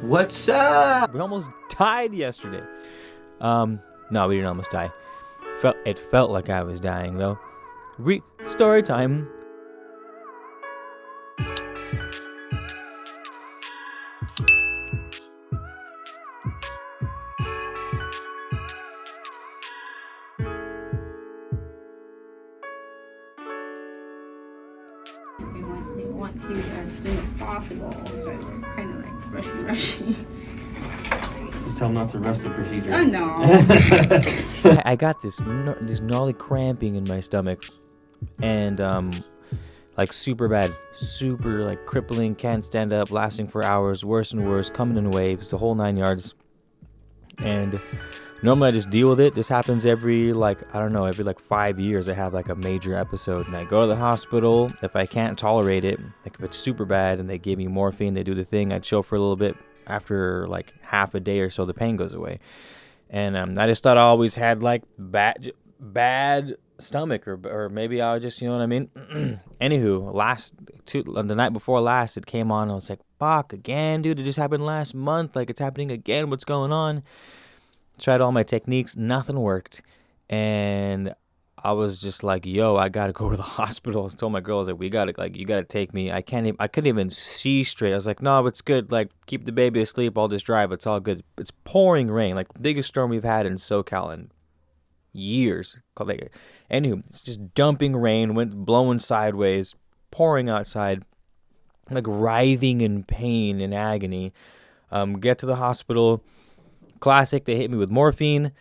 What's up? We almost died yesterday. No, we didn't almost die. It felt like I was dying though. Story time. They want to as soon as possible, so we're kind of like rushy. Just tell them not to rush the procedure. Oh no. I got this gnarly cramping in my stomach, and like super bad, super like crippling, can't stand up, lasting for hours, worse and worse, coming in waves, the whole 9 yards. And normally I just deal with it. This happens every like 5 years I have like a major episode, and I go to the hospital. If I can't tolerate it, like if it's super bad and they give me morphine, they do the thing, I chill for a little bit. After like half a day or so, the pain goes away. And I just thought I always had like bad stomach, or maybe I just, you know what I mean? Anywho, the night before last, it came on. I was like, fuck, again, dude, it just happened last month. Like, it's happening again. What's going on? Tried all my techniques. Nothing worked. And I was just like, yo, I gotta go to the hospital. I told my girl, I was like, you gotta take me. I couldn't even see straight. I was like, no, it's good. Like, keep the baby asleep. I'll just drive. It's all good. It's pouring rain, like the biggest storm we've had in SoCal in years. Anywho, it's just dumping rain, blowing sideways, pouring outside, like writhing in pain and agony. Get to the hospital. Classic. They hit me with morphine.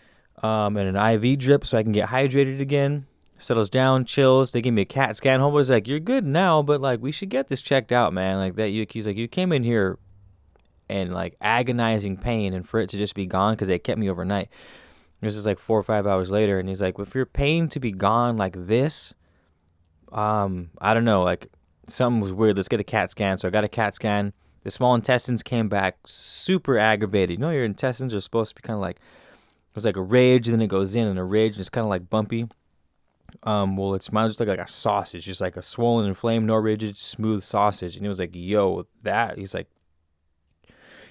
And an IV drip so I can get hydrated again. Settles down, chills. They give me a CAT scan. Homeboy's like, you're good now, but like we should get this checked out, man. Like that. He's like, you came in here in like agonizing pain, and for it to just be gone because they kept me overnight. This is like 4 or 5 hours later, and he's like, well, for your pain to be gone like this, I don't know, like something was weird. Let's get a CAT scan. So I got a CAT scan. The small intestines came back super aggravated. You know, your intestines are supposed to be kind of like, it's like a ridge, and then it goes in, and a ridge, and it's kind of like bumpy. Well, it's mine just like a sausage, just like a swollen, inflamed, no rigid, smooth sausage. And he was like, yo, he's like,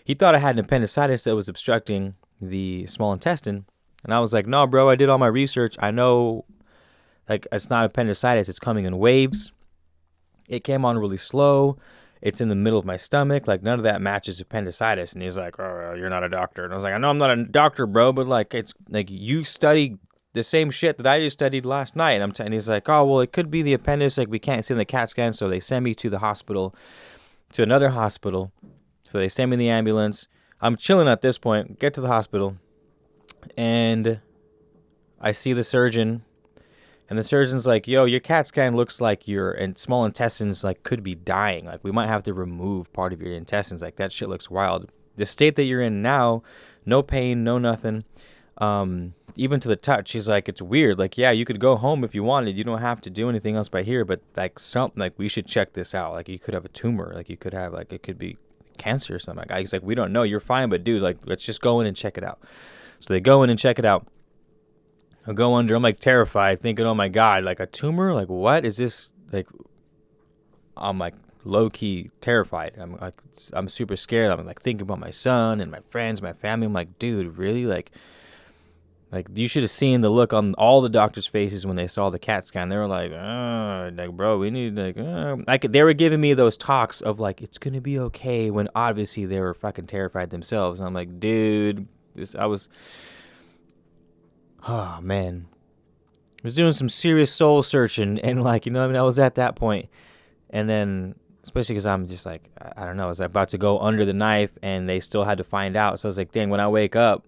he thought I had an appendicitis that was obstructing the small intestine. And I was like, no, bro, I did all my research. I know, like, it's not appendicitis. It's coming in waves. It came on really slow. It's in the middle of my stomach. Like, none of that matches appendicitis. And he's like, oh, you're not a doctor. And I was like, I know I'm not a doctor, bro, but like, it's like you study the same shit that I just studied last night. And he's like, oh, well, it could be the appendix. Like, we can't see in the CAT scan. So they send me to the hospital, to another hospital. So they send me in the ambulance. I'm chilling at this point. Get to the hospital. And I see the surgeon. And the surgeon's like, yo, your CAT scan looks like your small intestines like could be dying. Like, we might have to remove part of your intestines. Like, that shit looks wild. The state that you're in now, no pain, no nothing. Even to the touch, he's like, it's weird. Like, yeah, you could go home if you wanted. You don't have to do anything else by here. But like something, like, we should check this out. Like, you could have a tumor. Like, you could have, like, it could be cancer or something. Like, he's like, we don't know. You're fine, but dude, like, let's just go in and check it out. So they go in and check it out. I go under. I'm like terrified, thinking, "Oh my god, like a tumor? Like what is this?" Like, I'm like low key terrified. I'm super scared. I'm like thinking about my son and my friends, my family. I'm like, dude, really? Like you should have seen the look on all the doctors' faces when they saw the CAT scan. They were like, bro, we need they were giving me those talks of like it's gonna be okay when obviously they were fucking terrified themselves. And I'm like, dude, oh, man. I was doing some serious soul searching, and like, you know what I mean? I was at that point. And then, especially because I'm just like, I don't know, I was about to go under the knife, and they still had to find out. So I was like, dang, when I wake up,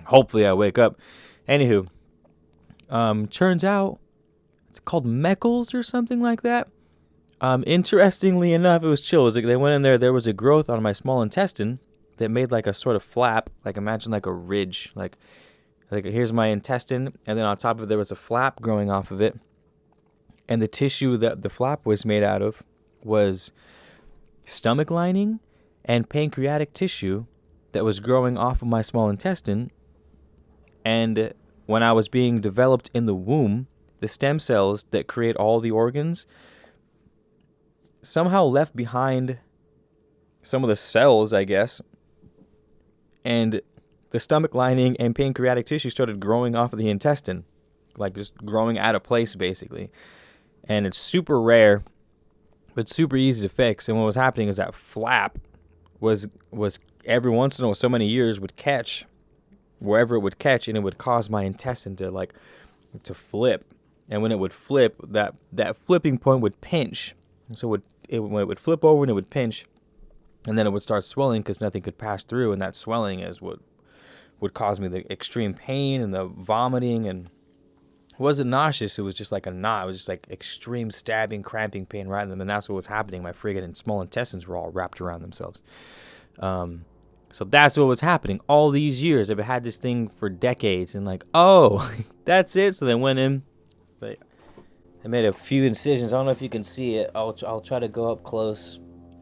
hopefully I wake up. Anywho, turns out it's called Meckel's or something like that. Interestingly enough, it was chill. It was like they went in there was a growth on my small intestine that made like a sort of flap, like imagine like a ridge, like here's my intestine, and then on top of it there was a flap growing off of it, and the tissue that the flap was made out of was stomach lining and pancreatic tissue that was growing off of my small intestine. And when I was being developed in the womb, the stem cells that create all the organs somehow left behind some of the cells, I guess, and the stomach lining and pancreatic tissue started growing off of the intestine, like just growing out of place, basically. And it's super rare, but super easy to fix. And what was happening is that flap was every once in a while, so many years, would catch wherever it would catch, and it would cause my intestine to flip. And when it would flip, that flipping point would pinch. And so when it would flip over and it would pinch, and then it would start swelling because nothing could pass through, and that swelling is what would cause me the extreme pain and the vomiting. And it wasn't nauseous, it was just like a knot. It was just like extreme stabbing, cramping pain right in them, and that's what was happening. My friggin' small intestines were all wrapped around themselves. So that's what was happening all these years. I've had this thing for decades, and like, oh, that's it. So they went in, but I made a few incisions. I don't know if you can see it. I'll try to go up close.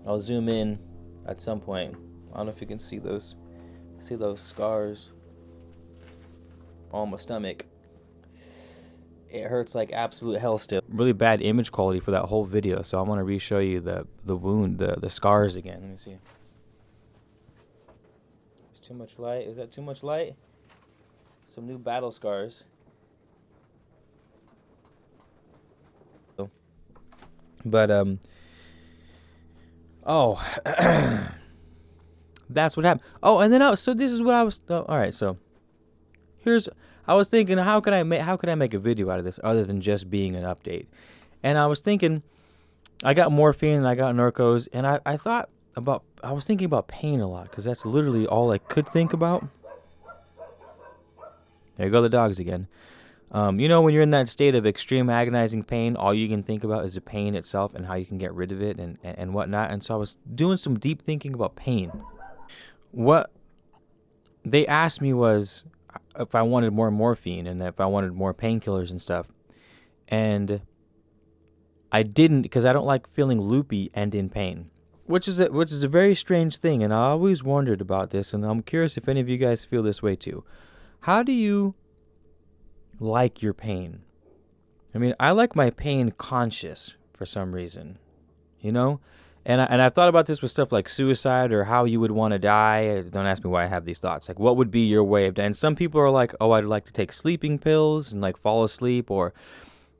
I'll zoom in at some point. I don't know if you can see those scars on my stomach. It hurts like absolute hell still. Really bad image quality for that whole video, so I want to re-show you the wound, the scars again. Let me see. There's too much light. Is that too much light? Some new battle scars. But that's what happened. Oh, and then so this is what I was. Oh, all right, so I was thinking, how could I make a video out of this other than just being an update? And I was thinking, I got morphine and I got Norcos, and I was thinking about pain a lot, because that's literally all I could think about. There go the dogs again. When you're in that state of extreme agonizing pain, all you can think about is the pain itself and how you can get rid of it and whatnot. And so I was doing some deep thinking about pain. What they asked me was if I wanted more morphine and if I wanted more painkillers and stuff. And I didn't, because I don't like feeling loopy and in pain, which is a very strange thing. And I always wondered about this, and I'm curious if any of you guys feel this way too. How do you like your pain? I mean, I like my pain conscious for some reason, And I've thought about this with stuff like suicide or how you would want to die. Don't ask me why I have these thoughts. Like, what would be your way of dying? And some people are like, oh, I'd like to take sleeping pills and like fall asleep. Or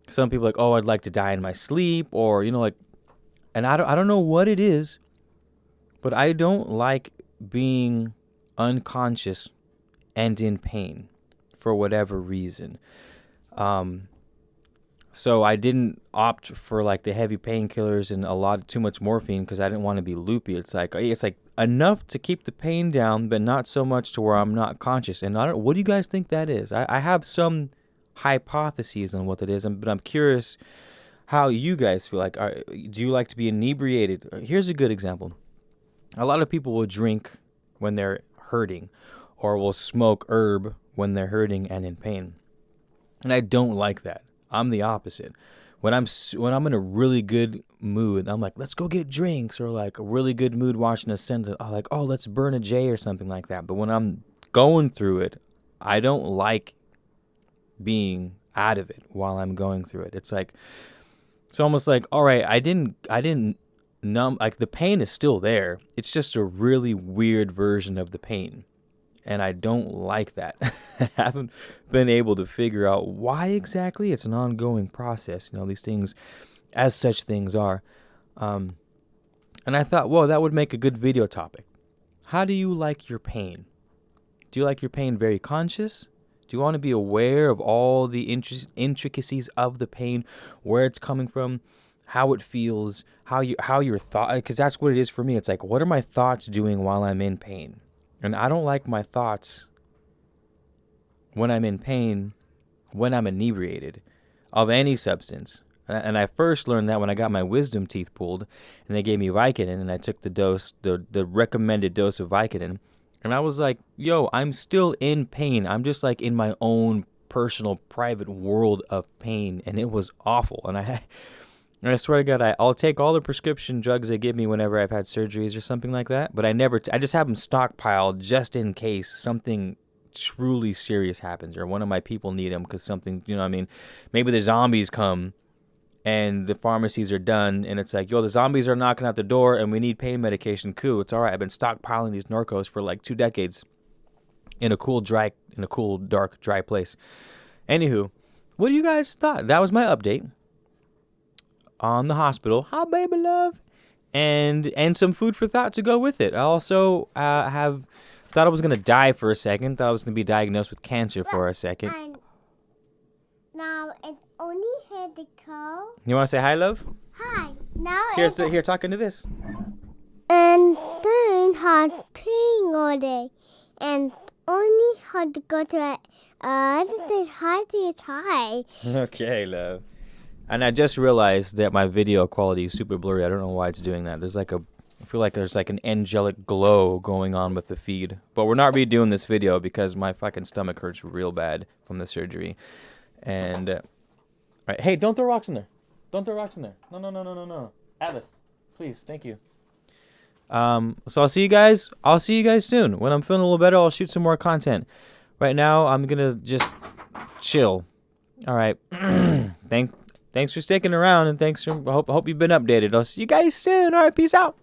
some people are like, oh, I'd like to die in my sleep. Or, and I don't know what it is, but I don't like being unconscious and in pain for whatever reason. So I didn't opt for like the heavy painkillers and too much morphine, because I didn't want to be loopy. It's like enough to keep the pain down, but not so much to where I'm not conscious. And what do you guys think that is? I have some hypotheses on what that is, but I'm curious how you guys feel. Like, do you like to be inebriated? Here's a good example. A lot of people will drink when they're hurting, or will smoke herb when they're hurting and in pain. And I don't like that. I'm the opposite. When I'm in a really good mood, I'm like, let's go get drinks, or like a really good mood watching a sentence, like, oh, let's burn a J or something like that. But when I'm going through it, I don't like being out of it while I'm going through it. It's almost like, all right, I didn't numb, like the pain is still there. It's just a really weird version of the pain. And I don't like that. I haven't been able to figure out why exactly. It's an ongoing process. These things, as such things are. And I thought, whoa, that would make a good video topic. How do you like your pain? Do you like your pain very conscious? Do you want to be aware of all the intricacies of the pain, where it's coming from, how it feels, how your thought, because that's what it is for me. It's like, what are my thoughts doing while I'm in pain? And I don't like my thoughts when I'm in pain, when I'm inebriated of any substance. And I first learned that when I got my wisdom teeth pulled and they gave me Vicodin, and I took the dose, the recommended dose of Vicodin. And I was like, yo, I'm still in pain. I'm just like in my own personal private world of pain. And it was awful. And I swear to God, I'll take all the prescription drugs they give me whenever I've had surgeries or something like that. But I just have them stockpiled just in case something truly serious happens, or one of my people need them because something, maybe the zombies come and the pharmacies are done, and it's like, yo, the zombies are knocking at the door, and we need pain medication. Cool, it's all right. I've been stockpiling these Norcos for like 2 decades in a cool, dark, dry place. Anywho, what do you guys thought? That was my update on the hospital. Hi, baby love. And some food for thought to go with it. I also thought I was going to die for a second. Thought I was going to be diagnosed with cancer for a second. And now it's only here to go. You want to say hi, love? Hi. Now Here, talking to this. And then hard thing all day. And only hard to go to high. Okay, love. And I just realized that my video quality is super blurry. I don't know why it's doing that. I feel like there's like an angelic glow going on with the feed. But we're not redoing this video because my fucking stomach hurts real bad from the surgery. And, all right. Hey, don't throw rocks in there. Don't throw rocks in there. No. Atlas, please, thank you. So I'll see you guys. I'll see you guys soon. When I'm feeling a little better, I'll shoot some more content. Right now, I'm gonna just chill. All right. Thanks for sticking around, and hope you've been updated. I'll see you guys soon. All right, peace out.